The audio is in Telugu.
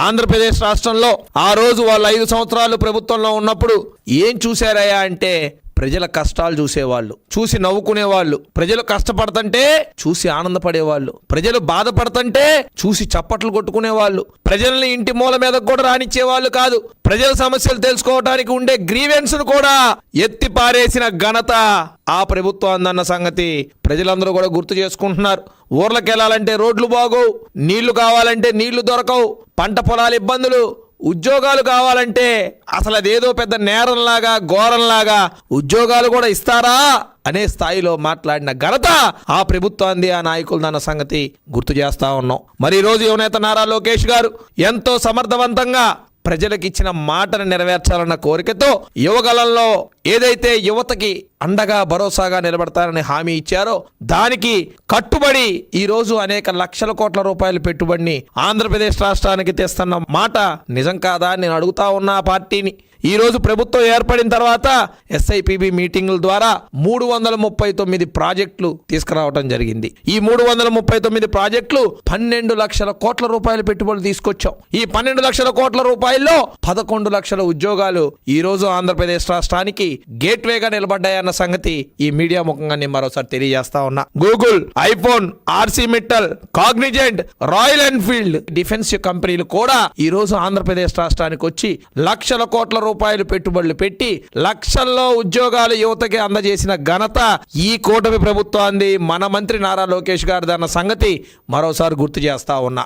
ఆంధ్రప్రదేశ్ రాష్ట్రంలో ఆ రోజు వాళ్ళు 5 సంవత్సరాలు ప్రభుత్వంలో ఉన్నప్పుడు ఏం చూశారయ్యా అంటే ప్రజల కష్టాలు చూసేవాళ్ళు, చూసి నవ్వుకునేవాళ్ళు, ప్రజలు కష్టపడుతుంటే చూసి ఆనందపడేవాళ్ళు, ప్రజలు బాధపడుతుంటే చూసి చప్పట్లు కొట్టుకునేవాళ్ళు, ప్రజల్ని ఇంటి మూల మీద కూడా రానిచ్చేవాళ్ళు కాదు. ప్రజల సమస్యలు తెలుసుకోవడానికి ఉండే గ్రీవెన్స్ను కూడా ఎత్తి పారేసిన ఘనత ఆ ప్రభుత్వం అందన్న సంగతి ప్రజలందరూ కూడా గుర్తు చేసుకుంటున్నారు. ఊర్లకు వెళ్ళాలంటే రోడ్లు బాగోవు, నీళ్లు కావాలంటే నీళ్లు దొరకవు, పంట పొలాల ఇబ్బందులు, ఉద్యోగాలు కావాలంటే అసలు అదేదో పెద్ద నేరంలాగా ఘోరంలాగా ఉద్యోగాలు కూడా ఇస్తారా అనే స్థాయిలో మాట్లాడిన ఘనత ఆ ప్రభుత్వాన్ని, ఆ నాయకులదన్న సంగతి గుర్తు చేస్తా ఉన్నాం. మరి ఈరోజు యువనేత నారా లోకేష్ గారు ఎంతో సమర్థవంతంగా ప్రజలకు ఇచ్చిన మాటను నెరవేర్చాలన్న కోరికతో యువగలంలో ఏదైతే యువతకి అండగా భరోసాగా నిలబడతారని హామీ ఇచ్చారో దానికి కట్టుబడి ఈరోజు అనేక లక్షల కోట్ల రూపాయల పెట్టుబడిని ఆంధ్రప్రదేశ్ రాష్ట్రానికి తెస్తున్న మాట నిజం కాదా అని నేను అడుగుతా ఉన్నా ఆ పార్టీని. ఈ రోజు ప్రభుత్వం ఏర్పడిన తర్వాత SIPB మీటింగుల ద్వారా 339 ప్రాజెక్టులు తీసుకురావడం జరిగింది. ఈ 339 ప్రాజెక్టులు 12 లక్షల కోట్ల రూపాయల పెట్టుబడులు తీసుకొచ్చాం. ఈ 12 లక్షల కోట్ల రూపాయల్లో 11 లక్షల ఉద్యోగాలు ఈ రోజు ఆంధ్రప్రదేశ్ రాష్ట్రానికి గేట్వేగా నిలబడ్డాయన్న సంగతి ఈ మీడియా ముఖంగా నేను మరోసారి తెలియజేస్తా ఉన్నా. Google, iPhone, ArcelorMittal, Cognizant, Royal Enfield defence కంపెనీలు కూడా ఈ రోజు ఆంధ్రప్రదేశ్ రాష్ట్రానికి వచ్చి లక్షల కోట్ల రూపాయలు పెట్టుబడులు పెట్టి లక్షల్లో ఉద్యోగాలు యువతకి అందజేసిన ఘనత ఈ కూటమి ప్రభుత్వాన్ని, మన మంత్రి నారా లోకేష్ గారిదన్న సంగతి మరోసారి గుర్తు చేస్తా ఉన్నా.